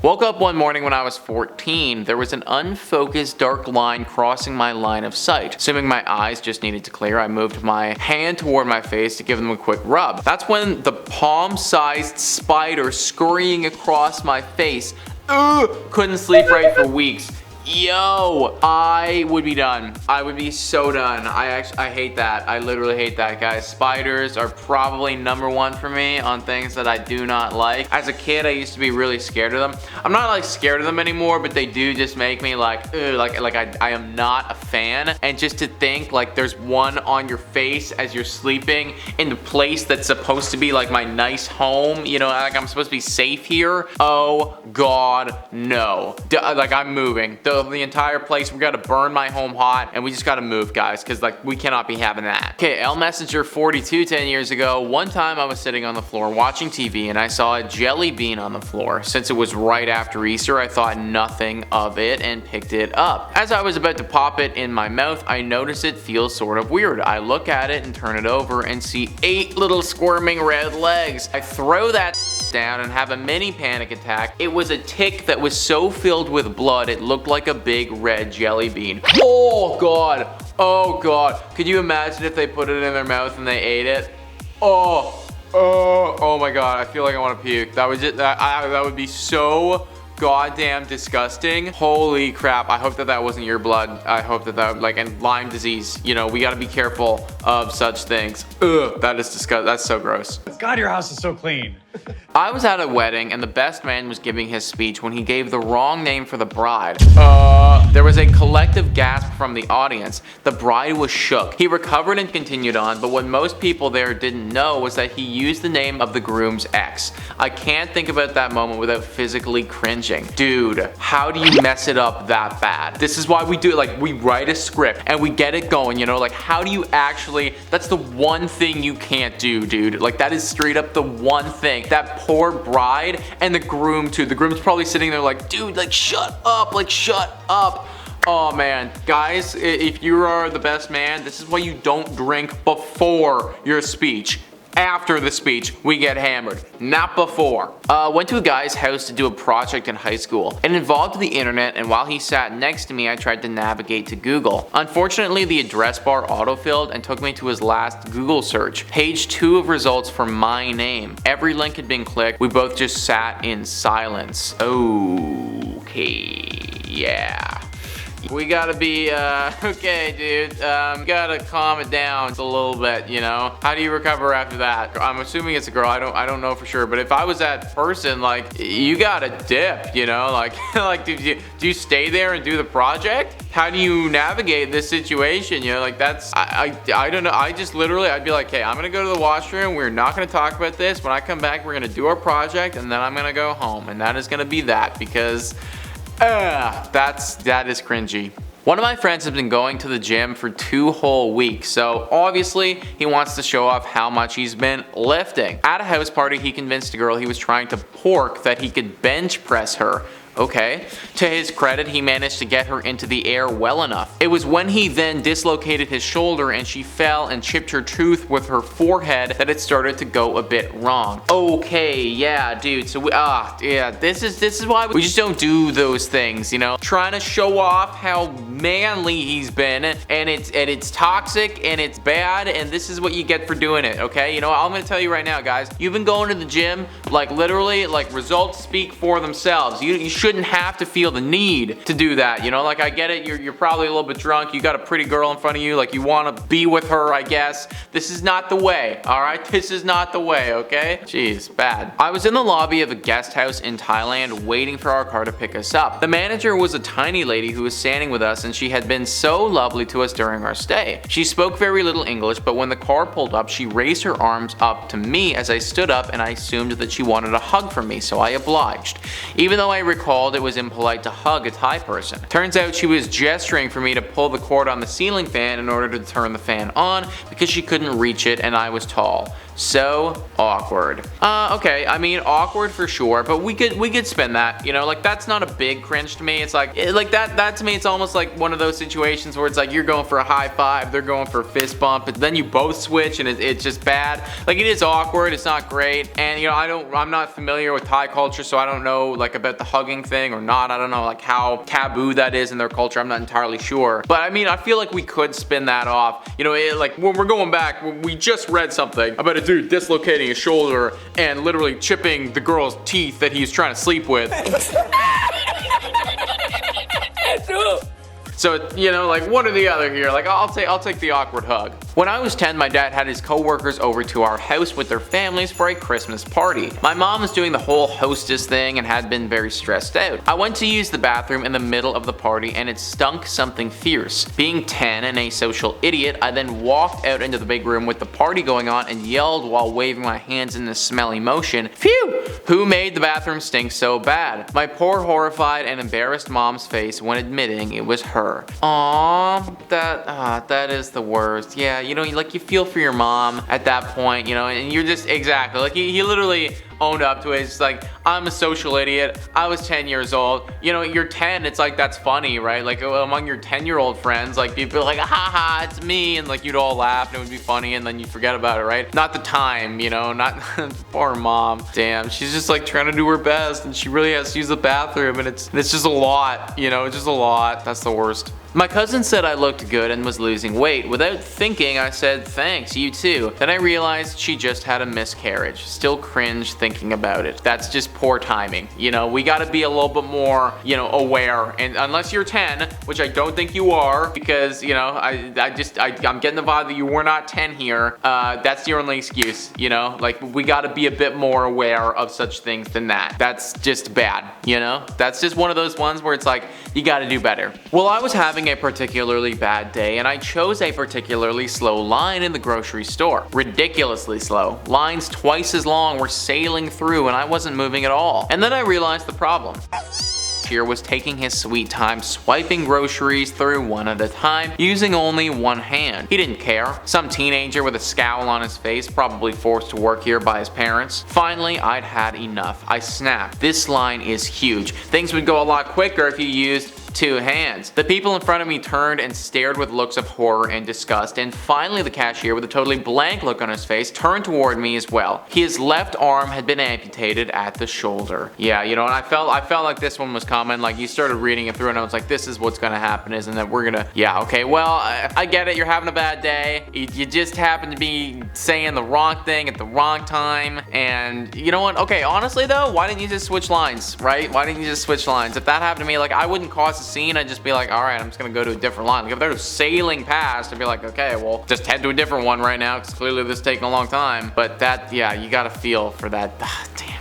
Woke up one morning when I was 14. There was an unfocused dark line crossing my line of sight. Assuming my eyes just needed to clear, I moved my hand toward my face to give them a quick rub. That's when the palm-sized spider scurrying across my face. Couldn't sleep right for weeks. Yo, I would be done. I would be so done. I hate that. I literally hate that, guys. Spiders are probably #1 for me on things that I do not like. As a kid, I used to be really scared of them. I'm not like scared of them anymore, but they do just make me like, I am not a fan. And just to think like there's one on your face as you're sleeping in the place that's supposed to be like my nice home, you know, like I'm supposed to be safe here. Oh God, no. Like I'm moving. The entire place, we gotta burn my home hot, and we just gotta move, guys, because like we cannot be having that. Okay, L Messenger 42 10 years ago. One time I was sitting on the floor watching TV and I saw a jelly bean on the floor. Since it was right after Easter, I thought nothing of it and picked it up. As I was about to pop it in my mouth, I noticed it feels sort of weird. I look at it and turn it over and see 8 little squirming red legs. I throw that down and have a mini panic attack. It was a tick that was so filled with blood it looked like a big red jelly bean. Oh God, oh God. Could you imagine if they put it in their mouth and they ate it? Oh my God, I feel like I want to puke. That was just, that would be so goddamn disgusting. Holy crap. I hope that wasn't your blood. I hope that like, and Lyme disease, you know, we gotta be careful of such things. Ugh, that is disgusting. That's so gross. God, your house is so clean. I was at a wedding and the best man was giving his speech when he gave the wrong name for the bride. There was a collective gasp from the audience. The bride was shook. He recovered and continued on, but what most people there didn't know was that he used the name of the groom's ex. I can't think about that moment without physically cringing. Dude, how do you mess it up that bad? This is why we do it. Like, we write a script and we get it going, you know? Like, how do you actually, that's the one thing you can't do, dude. Like, that is straight up the one thing. That poor bride and the groom too. The groom's probably sitting there like, dude, like shut up, like shut up. Oh man, guys, if you are the best man, this is why you don't drink before your speech. After the speech, we get hammered, not before. Went to a guy's house to do a project in high school. It involved the internet, and while he sat next to me, I tried to navigate to Google. Unfortunately, the address bar autofilled and took me to his last Google search. Page 2 of results for my name. Every link had been clicked. We both just sat in silence. Okay, yeah. We gotta be, okay, dude, gotta calm it down a little bit, you know? How do you recover after that? I'm assuming it's a girl, I don't know for sure, but if I was that person, like, you gotta dip, you know? Like, do you stay there and do the project? How do you navigate this situation, you know? Like, that's, I don't know, I just literally, I'd be like, hey, I'm gonna go to the washroom, we're not gonna talk about this, when I come back, we're gonna do our project, and then I'm gonna go home, and that is gonna be that, because that is cringy. One of my friends has been going to the gym for 2 whole weeks, so obviously he wants to show off how much he's been lifting. At a house party, he convinced a girl he was trying to pork that he could bench press her. Okay. To his credit, he managed to get her into the air well enough. It was when he then dislocated his shoulder and she fell and chipped her tooth with her forehead that it started to go a bit wrong. Okay, yeah, dude. So this is why we just don't do those things, you know? Trying to show off how manly he's been, and it's toxic and it's bad, and this is what you get for doing it, okay? You know, I'm gonna tell you right now, guys, you've been going to the gym, like literally, like results speak for themselves. You shouldn't have to feel the need to do that, you know? Like, I get it, you're probably a little bit drunk, you got a pretty girl in front of you, like you want to be with her, I guess. This is not the way, all right? This is not the way, okay? Jeez, bad. I was in the lobby of a guest house in Thailand waiting for our car to pick us up. The manager was a tiny lady who was standing with us, and she had been so lovely to us during our stay. She spoke very little English, but when the car pulled up, she raised her arms up to me as I stood up, and I assumed that she wanted a hug from me, so I obliged. Even though I recalled it was impolite to hug a Thai person. Turns out she was gesturing for me to pull the cord on the ceiling fan in order to turn the fan on because she couldn't reach it and I was tall. So awkward. Okay, I mean, awkward for sure, but we could spin that, you know, like that's not a big cringe to me. It's like that to me, it's almost like one of those situations where it's like you're going for a high five, they're going for a fist bump, and then you both switch and it's just bad. Like, it is awkward, it's not great, and you know, I'm not familiar with Thai culture, so I don't know like about the hugging thing or not. I don't know like how taboo that is in their culture. I'm not entirely sure, but I mean, I feel like we could spin that off. You know, like when we're going back, we just read something about a dude dislocating his shoulder and literally chipping the girl's teeth that he's trying to sleep with. So, you know, like one or the other here. Like, I'll take the awkward hug. When I was 10, my dad had his coworkers over to our house with their families for a Christmas party. My mom was doing the whole hostess thing and had been very stressed out. I went to use the bathroom in the middle of the party and it stunk something fierce. Being 10 and a social idiot, I then walked out into the big room with the party going on and yelled while waving my hands in this smelly motion, "Phew! Who made the bathroom stink so bad?" My poor horrified and embarrassed mom's face when admitting it was her. Aww, that is the worst. Yeah, you know, like you feel for your mom at that point, you know, and you're just, exactly, like he literally owned up to it. It's like, I'm a social idiot. I was 10 years old. You know, you're 10, it's like, that's funny, right? Like among your 10-year-old friends, like people are like, haha, it's me, and like you'd all laugh and it would be funny and then you'd forget about it, right? Not the time, you know, not poor mom. Damn, she's just like trying to do her best and she really has to use the bathroom and it's just a lot, you know, it's just a lot. That's the worst. My cousin said I looked good and was losing weight. Without thinking, I said, thanks, you too. Then I realized she just had a miscarriage. Still cringe thinking about it. That's just poor timing. You know, we gotta be a little bit more, you know, aware. And unless you're 10, which I don't think you are, because, you know, I'm getting the vibe that you were not 10 here. That's your only excuse, you know? Like, we gotta be a bit more aware of such things than that. That's just bad, you know? That's just one of those ones where it's like, you gotta do better. Well, I was having a particularly bad day and I chose a particularly slow line in the grocery store. Ridiculously slow. Lines twice as long were sailing through and I wasn't moving at all. And then I realized the problem. Here was taking his sweet time swiping groceries through one at a time using only one hand. He didn't care. Some teenager with a scowl on his face, probably forced to work here by his parents. Finally, I'd had enough. I snapped. This line is huge. Things would go a lot quicker if you used two hands. The people in front of me turned and stared with looks of horror and disgust, and finally the cashier, with a totally blank look on his face, turned toward me as well. His left arm had been amputated at the shoulder. Yeah, you know, and I felt like this one was coming. Like, you started reading it through and I was like, this is what's gonna happen, isn't it? We're gonna, yeah, okay, well, I get it, you're having a bad day. You just happen to be saying the wrong thing at the wrong time, and you know what? Okay, honestly though, why didn't you just switch lines, right? Why didn't you just switch lines? If that happened to me, like, I wouldn't cause a scene. I'd just be like, all right, I'm just gonna go to a different line. Like, if they're sailing past, I'd be like, okay, well, just head to a different one right now because clearly this is taking a long time. But that, yeah, you gotta feel for that. Damn it.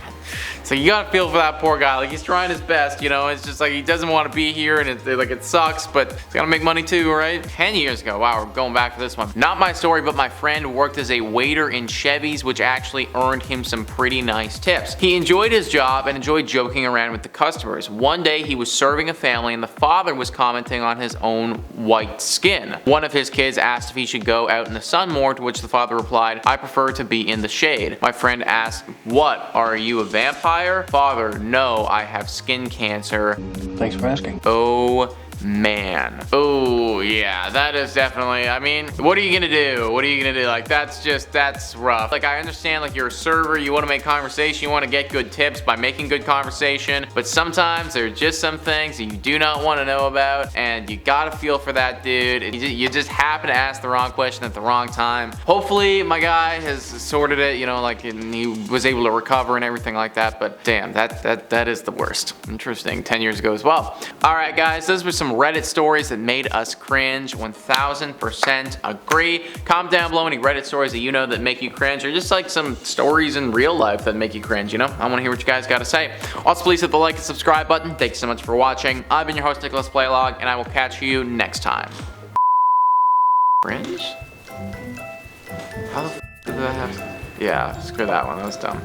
So you gotta feel for that poor guy. Like, he's trying his best, you know. It's just like he doesn't want to be here, and it sucks, but he's gotta make money too, right? 10 years ago, wow, we're going back to this one. Not my story, but my friend worked as a waiter in Chevy's, which actually earned him some pretty nice tips. He enjoyed his job and enjoyed joking around with the customers. One day he was serving a family and the father was commenting on his own white skin. One of his kids asked if he should go out in the sun more, to which the father replied, I prefer to be in the shade. My friend asked, what, are you a vampire? Father, no, I have skin cancer. Thanks for asking. Oh man. Oh yeah, that is definitely, I mean, what are you gonna do? What are you gonna do? Like, that's rough. Like, I understand, like, you're a server, you want to make conversation, you want to get good tips by making good conversation, but sometimes there are just some things that you do not want to know about, and you gotta feel for that dude. You just happen to ask the wrong question at the wrong time. Hopefully my guy has sorted it, you know, like, and he was able to recover and everything like that, but damn, that is the worst. Interesting, 10 years ago as well. Alright guys, those were some Reddit stories that made us cringe. 1000% agree. Comment down below any Reddit stories that you know that make you cringe, or just like some stories in real life that make you cringe, you know? I want to hear what you guys got to say. Also, please hit the like and subscribe button. Thank you so much for watching. I've been your host, Nicholas Playlog, and I will catch you next time. Cringe? How the f did that have to... Yeah, screw that one. That was dumb.